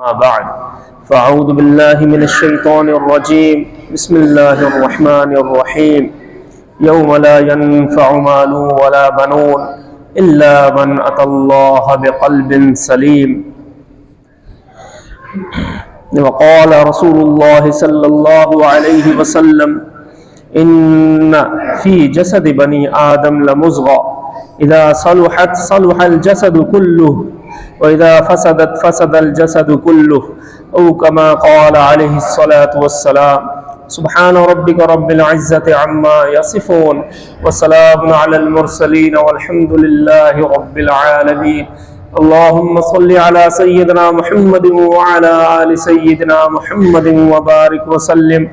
ما بعد فأعوذ بالله من الشيطان الرجيم بسم الله الرحمن الرحيم يوم لا ينفع مال ولا بنون إلا من أتى الله بقلب سليم وقال رسول الله صلى الله عليه وسلم إن في جسد بني آدم لمضغة إذا صلحت صلح الجسد كله وإذا فسدت فسد الجسد كله أو كما قال عليه الصلاة والسلام سبحان ربك رب العزة عما يصفون وسلام على المرسلين والحمد لله رب العالمين اللهم صل على سيدنا محمد وعلى آل سيدنا محمد وبارك وسلم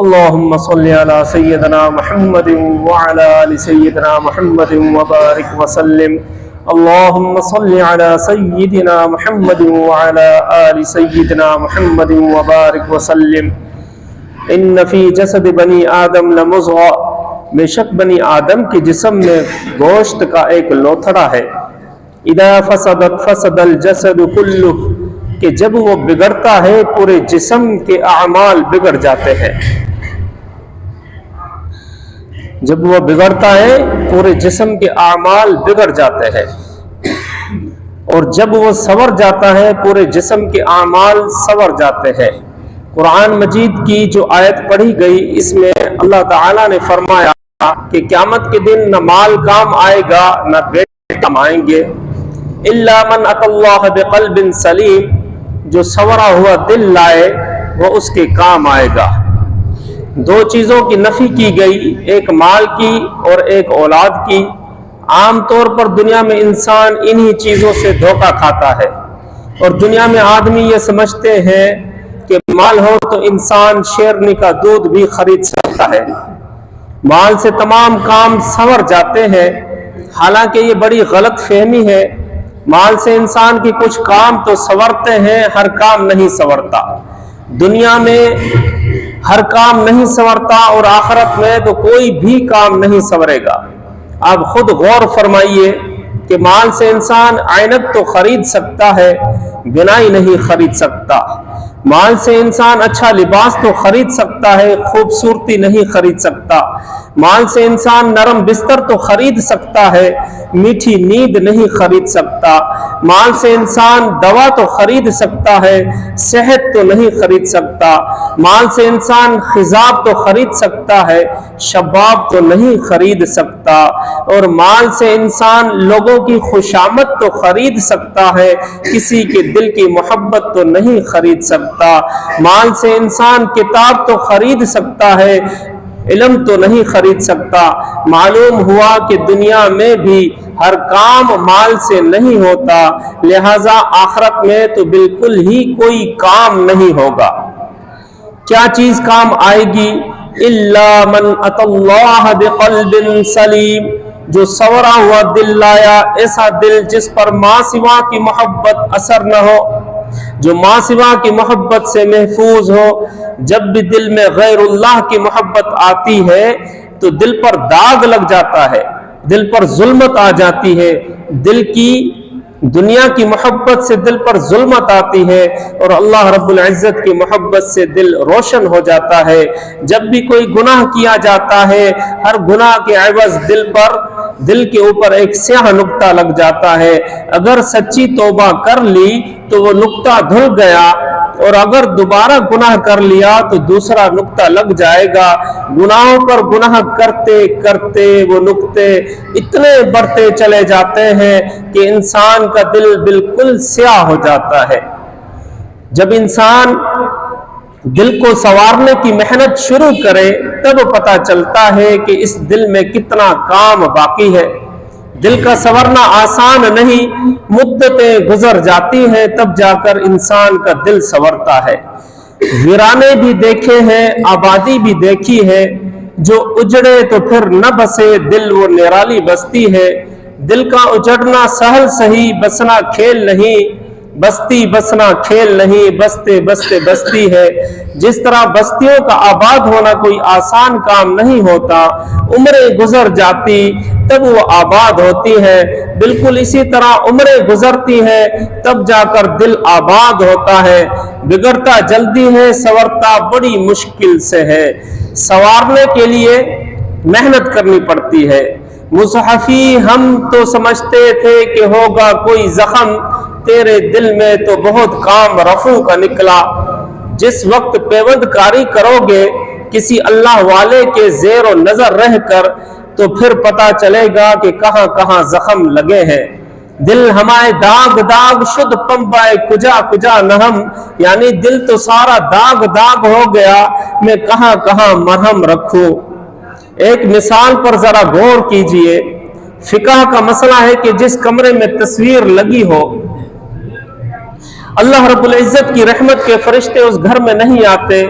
اللهم صل على سيدنا محمد وعلى آل سيدنا محمد وبارك وسلم اللهم صل على سيدنا محمد وعلى آل سيدنا محمد وبارك وسلم ان فی جسد بنی آدم لمضغہ، بے شک بنی آدم کے جسم میں گوشت کا ایک لوتھڑا ہے، اذا فسدت فسد الجسد کلہ، کہ جب وہ بگڑتا ہے پورے جسم کے اعمال بگڑ جاتے ہیں، جب وہ بگڑتا ہے پورے جسم کے اعمال بگڑ جاتے ہیں، اور جب وہ سنور جاتا ہے پورے جسم کے اعمال سنور جاتے ہیں۔ قرآن مجید کی جو آیت پڑھی گئی اس میں اللہ تعالیٰ نے فرمایا کہ قیامت کے دن نہ مال کام آئے گا نہ بیٹے کام آئیں گے، الا من اتی اللہ بقلب سلیم، جو سنورا ہوا دل لائے وہ اس کے کام آئے گا۔ دو چیزوں کی نفی کی گئی، ایک مال کی اور ایک اولاد کی۔ عام طور پر دنیا میں انسان انہی چیزوں سے دھوکہ کھاتا ہے، اور دنیا میں آدمی یہ سمجھتے ہیں کہ مال ہو تو انسان شیرنی کا دودھ بھی خرید سکتا ہے، مال سے تمام کام سنور جاتے ہیں، حالانکہ یہ بڑی غلط فہمی ہے۔ مال سے انسان کے کچھ کام تو سنورتے ہیں، ہر کام نہیں سنورتا۔ دنیا میں ہر کام نہیں سنورتا اور آخرت میں تو کوئی بھی کام نہیں سنورے گا۔ آپ خود غور فرمائیے کہ مال سے انسان عینت تو خرید سکتا ہے، بنائی نہیں خرید سکتا۔ مال سے انسان اچھا لباس تو خرید سکتا ہے، خوبصورتی نہیں خرید سکتا۔ مال سے انسان نرم بستر تو خرید سکتا ہے، میٹھی نیند نہیں خرید سکتا۔ مال سے انسان دوا تو خرید سکتا ہے، صحت تو نہیں خرید سکتا۔ مال سے انسان خضاب تو خرید سکتا ہے، شباب تو نہیں خرید سکتا۔ اور مال سے انسان لوگوں کی خوشامد تو خرید سکتا ہے، کسی کے دل کی محبت تو نہیں خرید سکتا۔ مال سے انسان کتاب تو خرید سکتا ہے، علم تو نہیں خرید سکتا۔ معلوم ہوا کہ دنیا میں بھی ہر کام مال سے نہیں ہوتا، لہذا آخرت میں تو بالکل ہی کوئی کام نہیں ہوگا۔ کیا چیز کام آئے گی؟ الا من اتی اللہ بقلب سلیم، جو سنورا ہوا دل لایا، ایسا دل جس پر ماں سوا کی محبت اثر نہ ہو، جو ماں سوا کی محبت سے محفوظ ہو۔ جب بھی دل میں غیر اللہ کی محبت آتی ہے تو دل پر داغ لگ جاتا ہے، دل پر ظلمت آ جاتی ہے، دل کی دنیا کی محبت سے دل پر ظلمت آتی ہے، اور اللہ رب العزت کی محبت سے دل روشن ہو جاتا ہے۔ جب بھی کوئی گناہ کیا جاتا ہے، ہر گناہ کے عوض دل کے اوپر ایک سیاہ نقطہ لگ جاتا ہے۔ اگر سچی توبہ کر لی تو وہ نقطہ دھل گیا، اور اگر دوبارہ گناہ کر لیا تو دوسرا نقطہ لگ جائے گا۔ گناہوں پر گناہ کرتے کرتے وہ نقطے اتنے بڑھتے چلے جاتے ہیں کہ انسان کا دل بالکل سیاہ ہو جاتا ہے۔ جب انسان دل کو سنوارنے کی محنت شروع کرے تب پتہ چلتا ہے کہ اس دل میں کتنا کام باقی ہے۔ دل کا سنورنا آسان نہیں، مدتیں گزر جاتی ہیں تب جا کر انسان کا دل سنورتا ہے۔ ویرانے بھی دیکھے ہیں، آبادی بھی دیکھی ہے، جو اجڑے تو پھر نہ بسے دل وہ نرالی بستی ہے۔ دل کا اجڑنا سہل سہی، بسنا کھیل نہیں، بستی بسنا کھیل نہیں، بستے بستے بستی ہے۔ جس طرح بستیوں کا آباد ہونا کوئی آسان کام نہیں ہوتا، عمریں گزر جاتی تب وہ آباد ہوتی ہے، بالکل اسی طرح عمریں گزرتی ہے تب جا کر دل آباد ہوتا ہے۔ بگڑتا جلدی ہے، سنورتا بڑی مشکل سے ہے۔ سنوارنے کے لیے محنت کرنی پڑتی ہے۔ مصحفی ہم تو سمجھتے تھے کہ ہوگا کوئی زخم، تیرے دل میں تو بہت کام رفو کا نکلا۔ جس وقت پیوند کاری کرو گے کسی اللہ والے کے زیر و نظر رہ کر، تو پھر پتا چلے گا کہ کہاں کہاں زخم لگے ہیں۔ دل ہمارے داغ داغ شد پنبائے کجا کجا نہم، یعنی دل تو سارا داغ داغ ہو گیا، میں کہاں کہاں مرہم رکھوں۔ ایک مثال پر ذرا غور کیجئے۔ فقہ کا مسئلہ ہے کہ جس کمرے میں تصویر لگی ہو، اللہ رب العزت کی رحمت کے فرشتے اس گھر میں نہیں آتے،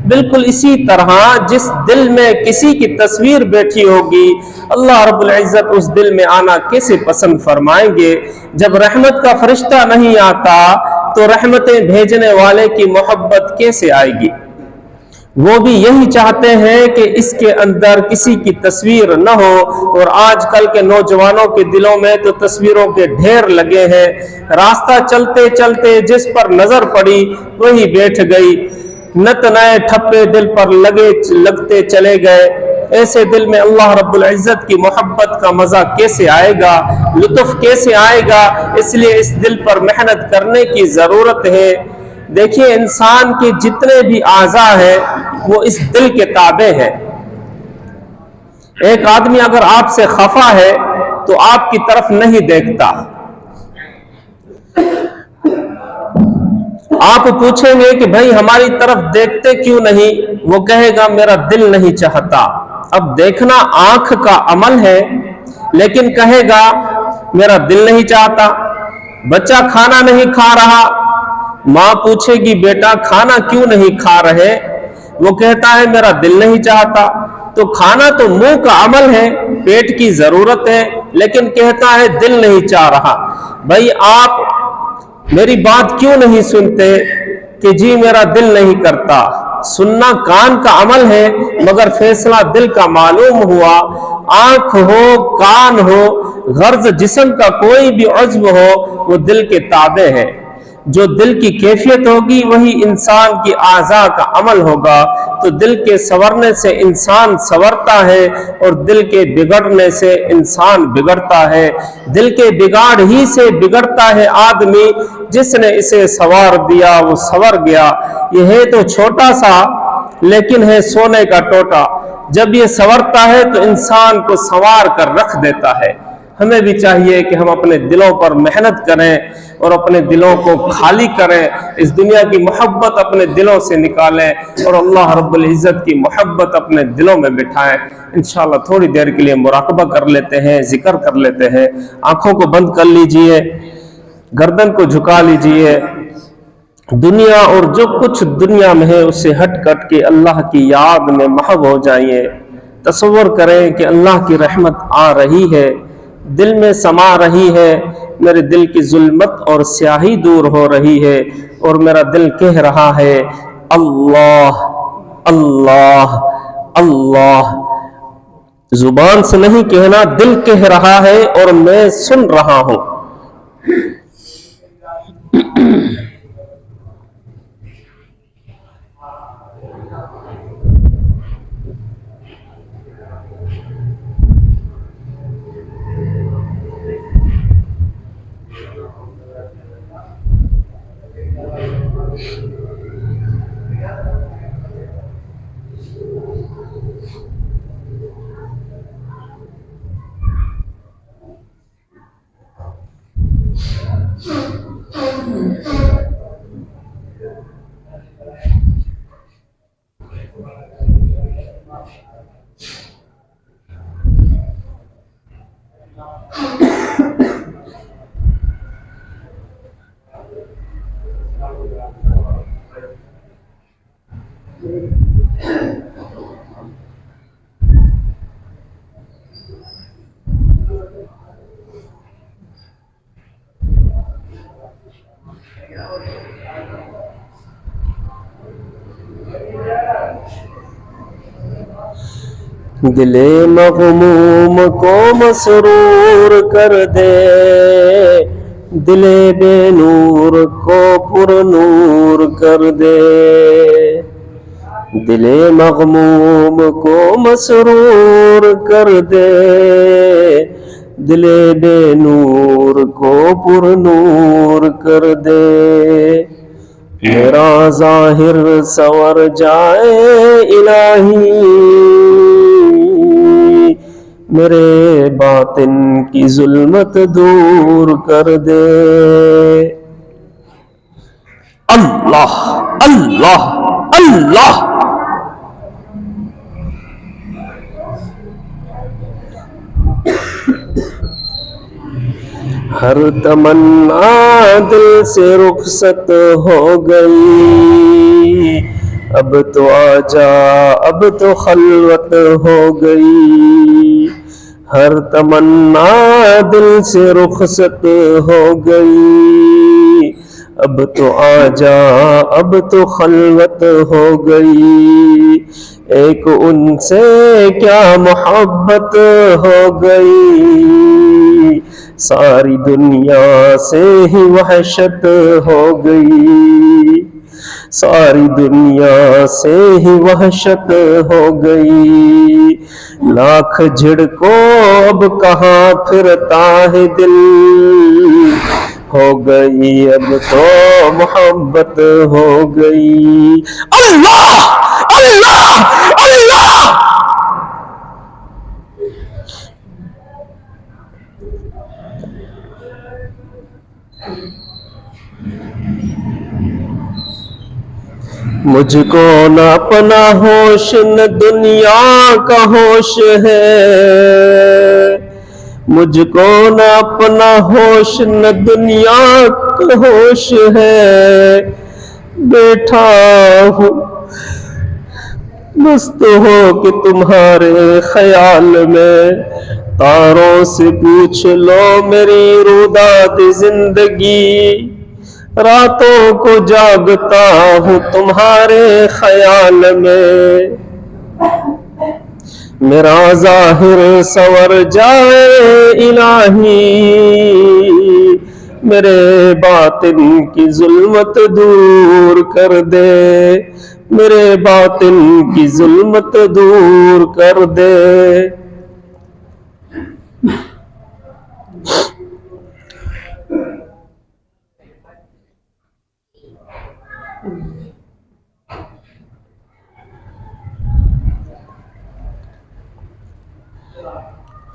بالکل اسی طرح جس دل میں کسی کی تصویر بیٹھی ہوگی، اللہ رب العزت اس دل میں آنا کیسے پسند فرمائیں گے؟ جب رحمت کا فرشتہ نہیں آتا تو رحمتیں بھیجنے والے کی محبت کیسے آئے گی؟ وہ بھی یہی چاہتے ہیں کہ اس کے اندر کسی کی تصویر نہ ہو، اور آج کل کے نوجوانوں کے دلوں میں تو تصویروں کے ڈھیر لگے ہیں۔ راستہ چلتے چلتے جس پر نظر پڑی وہی بیٹھ گئی، نت نئے ٹھپے دل پر لگتے چلے گئے۔ ایسے دل میں اللہ رب العزت کی محبت کا مزہ کیسے آئے گا، لطف کیسے آئے گا؟ اس لیے اس دل پر محنت کرنے کی ضرورت ہے۔ دیکھیے انسان کے جتنے بھی اعضاء ہیں وہ اس دل کے تابع ہیں۔ ایک آدمی اگر آپ سے خفا ہے تو آپ کی طرف نہیں دیکھتا، آپ پوچھیں گے کہ بھائی ہماری طرف دیکھتے کیوں نہیں؟ وہ کہے گا میرا دل نہیں چاہتا۔ اب دیکھنا آنکھ کا عمل ہے، لیکن کہے گا میرا دل نہیں چاہتا۔ بچہ کھانا نہیں کھا رہا، ماں پوچھے گی بیٹا کھانا کیوں نہیں کھا رہے؟ وہ کہتا ہے میرا دل نہیں چاہتا۔ تو کھانا تو منہ کا عمل ہے، پیٹ کی ضرورت ہے، لیکن کہتا ہے دل نہیں چاہ رہا۔ بھائی آپ میری بات کیوں نہیں سنتے کہ جی میرا دل نہیں کرتا؟ سننا کان کا عمل ہے، مگر فیصلہ دل کا معلوم ہوا۔ آنکھ ہو، کان ہو، غرض جسم کا کوئی بھی عضو ہو، وہ دل کے تابع ہے۔ جو دل کی کیفیت ہوگی وہی انسان کی اعضاء کا عمل ہوگا۔ تو دل کے سنورنے سے انسان سنورتا ہے، اور دل کے بگڑنے سے انسان بگڑتا ہے۔ دل کے بگاڑ ہی سے بگڑتا ہے آدمی، جس نے اسے سنوار دیا وہ سنور گیا۔ یہ ہے تو چھوٹا سا، لیکن ہے سونے کا ٹوٹا۔ جب یہ سنورتا ہے تو انسان کو سنوار کر رکھ دیتا ہے۔ ہمیں بھی چاہیے کہ ہم اپنے دلوں پر محنت کریں اور اپنے دلوں کو خالی کریں، اس دنیا کی محبت اپنے دلوں سے نکالیں اور اللہ رب العزت کی محبت اپنے دلوں میں بٹھائیں۔ انشاءاللہ تھوڑی دیر کے لیے مراقبہ کر لیتے ہیں، ذکر کر لیتے ہیں۔ آنکھوں کو بند کر لیجئے، گردن کو جھکا لیجئے۔ دنیا اور جو کچھ دنیا میں ہے اس سے ہٹ کٹ کے اللہ کی یاد میں محو ہو جائیے۔ تصور کریں کہ اللہ کی رحمت آ رہی ہے، دل میں سما رہی ہے، میرے دل کی ظلمت اور سیاہی دور ہو رہی ہے، اور میرا دل کہہ رہا ہے اللہ اللہ اللہ۔ زبان سے نہیں کہنا، دل کہہ رہا ہے اور میں سن رہا ہوں۔ دل مغموم کو مسرور کر دے، دل بے نور کو پر نور کر دے، دل مغموم کو مسرور کر دے، دل بے نور کو پر نور کر دے، میرا ظاہر سنور جائے الہی، میرے باطن کی ظلمت دور کر دے۔ اللہ اللہ اللہ۔ ہر تمنا دل سے رخصت ہو گئی، اب تو آجا اب تو خلوت ہو گئی، ہر تمنا دل سے رخصت ہو گئی، اب تو آجا اب تو خلوت ہو گئی، ایک ان سے کیا محبت ہو گئی، ساری دنیا سے ہی وحشت ہو گئی، ساری دنیا سے ہی وحشت ہو گئی، لاکھ جھڑکو اب کہاں پھرتا ہے دل، ہو گئی اب تو محبت ہو گئی۔ اللہ اللہ اللہ۔ مجھ کو نہ اپنا ہوش نہ دنیا کا ہوش ہے، مجھ کو نہ اپنا ہوش نہ دنیا کا ہوش ہے، بیٹھا ہوں مست ہو کہ تمہارے خیال میں، تاروں سے پوچھ لو میری روداد زندگی، راتوں کو جاگتا ہوں تمہارے خیال میں، میرا ظاہر سنور جائے الہی، میرے باطن کی ظلمت دور کر دے، میرے باطن کی ظلمت دور کر دے۔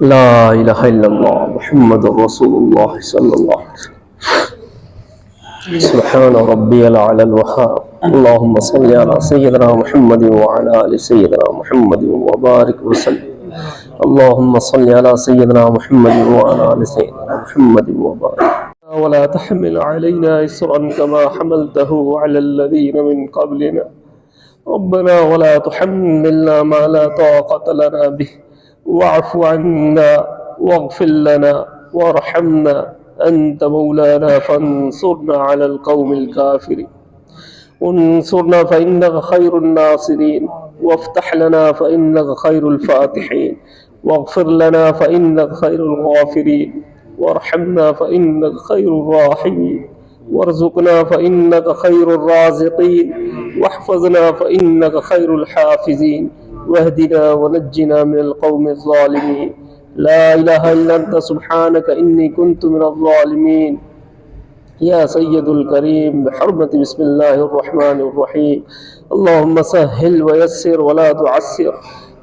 لا الہ الا اللہ محمد رسول اللہ صلی اللہ علیہ وسلم۔ سبحان ربی العلی الوہاب، اللہم صلی علی سیدنا محمد وعلی آل سیدنا محمد وبارک وسلم، اللہم صلی علی سیدنا محمد وعلی آل سیدنا محمد وبارک۔ ولا تحمل علينا إصرا كما حملته على الذين من قبلنا ربنا ولا تحملنا ما لا طاقة لنا به واعف عنا واغفر لنا وارحمنا أنت مولانا فانصرنا على القوم الكافرين، انصرنا فإنك خير الناصرين، وافتح لنا فإنك خير الفاتحين، واغفر لنا فإنك خير الغافرين، وارحمنا فإنك خير الراحمين، وارزقنا فإنك خير الرازقين، واحفظنا فإنك خير الحافظين، واهدنا ونجنا من القوم الظالمين، لا إله إلا أنت سبحانك إني كنت من الظالمين، يا سيد الكريم بحرمة بسم الله الرحمن الرحيم، اللهم سهل ويسر ولا تعسر،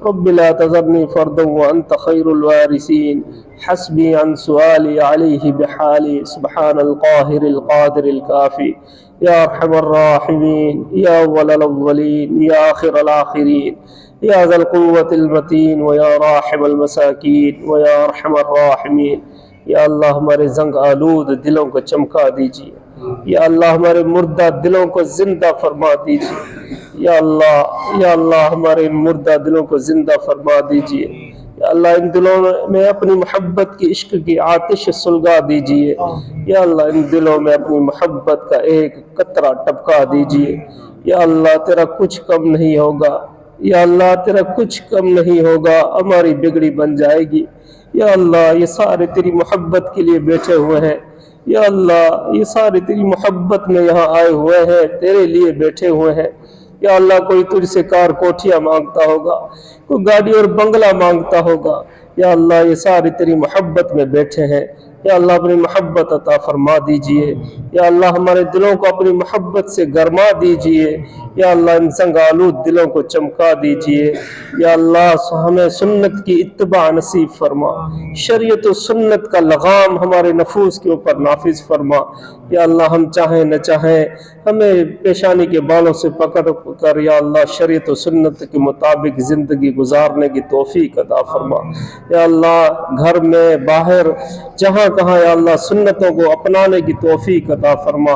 رب لا تذرني فردا وأنت خير الوارثين، حسبي عن سؤالي عليه بحالي، سبحان القاهر القادر الكافي، يا أرحم الراحمين، يا أول الأولين، يا آخر الآخرين، يا ذا القوة المتين، ويا راحم المساكين، ويا أرحم الراحمين۔ یا اللہ ہمارے زنگ آلود دلوں کو چمکا دیجیے، یا اللہ ہمارے مردہ دلوں کو زندہ فرما دیجیے، یا اللہ ہمارے مردہ دلوں کو زندہ فرما دیجیے، یا اللہ ان دلوں میں اپنی محبت کی عشق کی آتش سلگا دیجیے، یا اللہ ان دلوں میں اپنی محبت کا ایک قطرہ ٹپکا دیجیے، یا اللہ تیرا کچھ کم نہیں ہوگا، یا اللہ تیرا کچھ کم نہیں ہوگا، ہماری بگڑی بن جائے گی۔ یا اللہ یہ سارے تیری محبت کے لیے بیٹھے ہوئے ہیں، یا اللہ یہ سارے تیری محبت میں یہاں آئے ہوئے ہیں، تیرے لیے بیٹھے ہوئے ہیں۔ یا اللہ کوئی تجھ سے کار کوٹھیاں مانگتا ہوگا، کوئی گاڑی اور بنگلہ مانگتا ہوگا، یا اللہ یہ سارے تیری محبت میں بیٹھے ہیں۔ یا اللہ اپنی محبت عطا فرما دیجئے، یا اللہ ہمارے دلوں کو اپنی محبت سے گرما دیجئے، یا اللہ ان سنگالود دلوں کو چمکا دیجئے۔ یا اللہ ہمیں سنت کی اتباع نصیب فرما، شریعت و سنت کا لغام ہمارے نفوس کے اوپر نافذ فرما۔ یا اللہ ہم چاہیں نہ چاہیں ہمیں پیشانی کے بالوں سے پکڑ کر یا اللہ شریعت و سنت کے مطابق زندگی گزارنے کی توفیق عطا فرما۔ یا اللہ گھر میں باہر جہاں کہاں یا اللہ سنتوں کو اپنانے کی توفیق عطا فرما،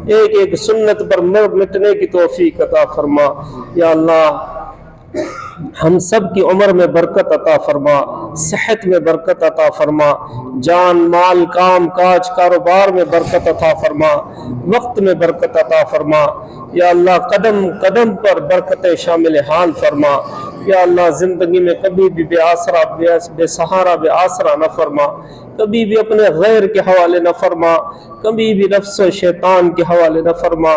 ایک ایک سنت پر مٹنے کی توفیق عطا فرما۔ یا اللہ ہم سب کی عمر میں برکت عطا فرما، صحت میں برکت عطا فرما، جان مال کام کاج کاروبار میں برکت عطا فرما، وقت میں برکت عطا فرما۔ یا اللہ قدم قدم پر برکتیں شامل حال فرما۔ یا اللہ زندگی میں کبھی بھی بے آسرا بے سہارا بے آسرا نہ فرما، کبھی بھی اپنے غیر کے حوالے نہ فرما، کبھی بھی نفس و شیطان کے حوالے نہ فرما۔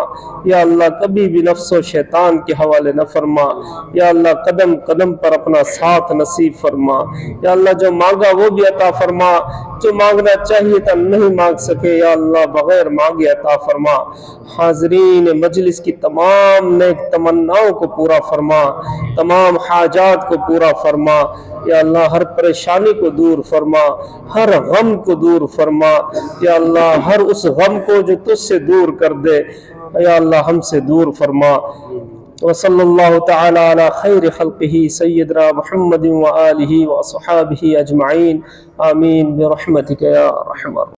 یا اللہ کبھی بھی نفس و شیطان کے حوالے نہ فرما۔ یا اللہ قدم قدم پر اپنا ساتھ نصیب فرما۔ یا اللہ جو مانگا وہ بھی عطا فرما، جو مانگنا چاہیے تھا نہیں مانگ سکے یا اللہ بغیر مانگے عطا فرما۔ حاضرین مجلس کی تمام نیک تمناؤں کو پورا فرما، تمام حاجات کو پورا فرما۔ یا اللہ ہر پریشانی کو دور فرما، ہر غم کو دور فرما۔ یا اللہ ہر اس غم کو جو تجھ سے دور کر دے یا اللہ ہم سے دور فرما۔ وصلی اللہ تعالی علی خیر خلقہ سیدنا محمد وآلہ وصحابہ اجمعین، آمین برحمتک یا ارحم الراحمین۔